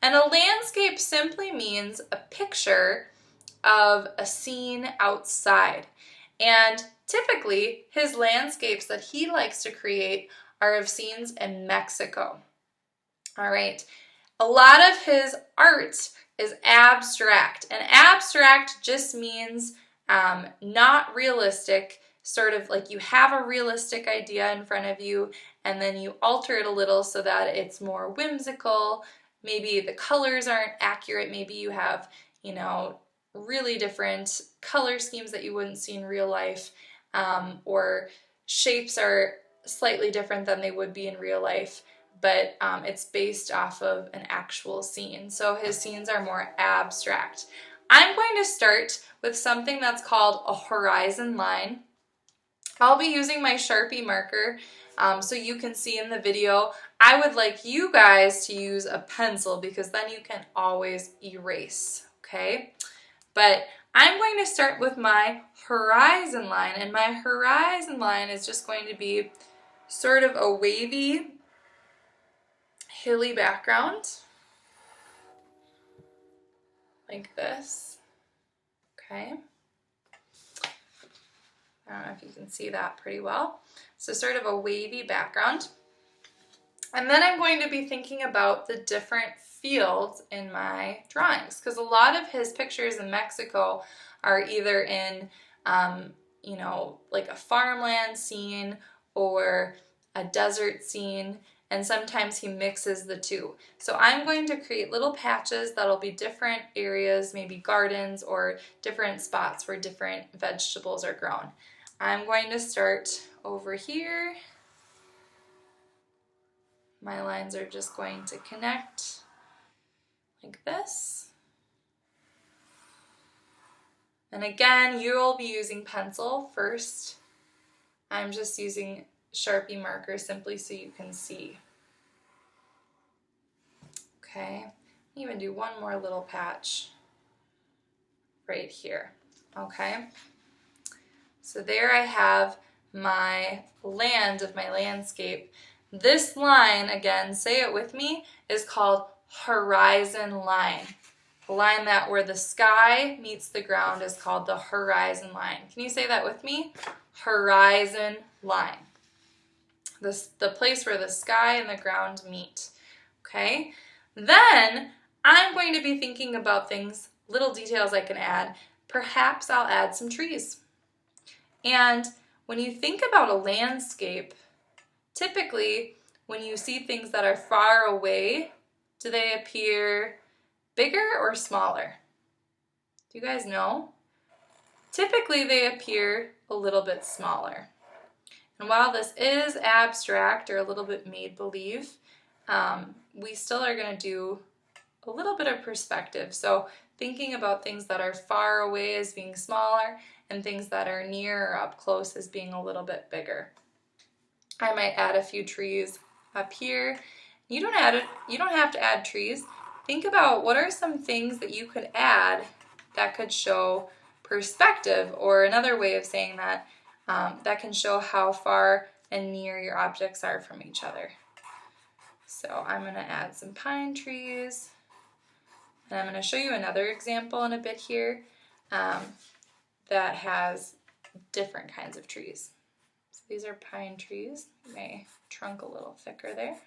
And a landscape simply means a picture of a scene outside. And typically, his landscapes that he likes to create are of scenes in Mexico. All right. A lot of his art is abstract, and abstract just means not realistic, sort of like you have a realistic idea in front of you and then you alter it a little so that it's more whimsical. Maybe the colors aren't accurate. Maybe you have, really different color schemes that you wouldn't see in real life, or shapes are slightly different than they would be in real life, but it's based off of an actual scene. So his scenes are more abstract. I'm going to start with something that's called a horizon line. I'll be using my Sharpie marker so you can see in the video. I would like you guys to use a pencil because then you can always erase, okay? But I'm going to start with my horizon line, and my horizon line is just going to be sort of a wavy, hilly background, like this, okay? I don't know if you can see that pretty well. So sort of a wavy background. And then I'm going to be thinking about the different fields in my drawings, because a lot of his pictures in Mexico are either in, like a farmland scene or a desert scene, and sometimes he mixes the two. So I'm going to create little patches that'll be different areas, maybe gardens or different spots where different vegetables are grown. I'm going to start over here. My lines are just going to connect like this. And again, you'll be using pencil first. I'm just using Sharpie marker simply so you can see. Okay, even do one more little patch right here. Okay, so there I have my land of my landscape. This line, again, say it with me, is called horizon line. The line that where the sky meets the ground is called the horizon line. Can you say that with me? Horizon line. The place where the sky and the ground meet. Okay? Then I'm going to be thinking about things, little details I can add. Perhaps I'll add some trees. And when you think about a landscape, typically when you see things that are far away, do they appear bigger or smaller? Do you guys know? Typically they appear a little bit smaller. And while this is abstract or a little bit made-believe, we still are going to do a little bit of perspective. So thinking about things that are far away as being smaller and things that are near or up close as being a little bit bigger. I might add a few trees up here. You don't have to add trees. Think about what are some things that you could add that could show perspective, or another way of saying that, that can show how far and near your objects are from each other. So I'm going to add some pine trees, and I'm going to show you another example in a bit here that has different kinds of trees. So these are pine trees. My trunk a little thicker there.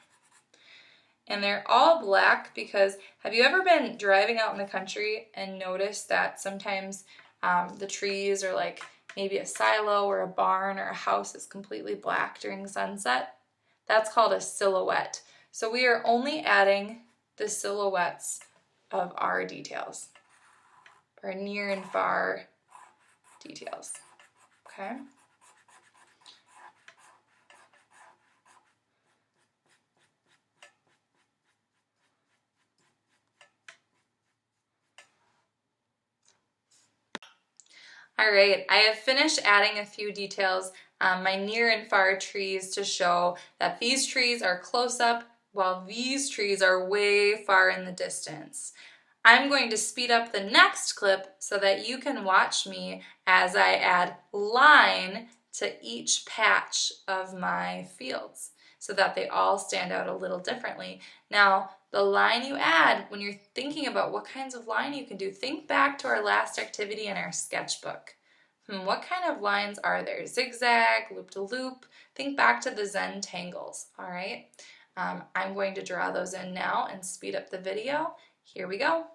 And they're all black because, have you ever been driving out in the country and noticed that sometimes the trees are like maybe a silo or a barn or a house is completely black during sunset? That's called a silhouette. So we are only adding the silhouettes of our details, our near and far details, okay? All right, I have finished adding a few details, my near and far trees, to show that these trees are close up while these trees are way far in the distance. I'm going to speed up the next clip so that you can watch me as I add line to each patch of my fields. so that they all stand out a little differently. Now, the line you add, when you're thinking about what kinds of line you can do, think back to our last activity in our sketchbook. What kind of lines are there? Zigzag, loop-to-loop. Think back to the Zen tangles, all right? I'm going to draw those in now and speed up the video. Here we go.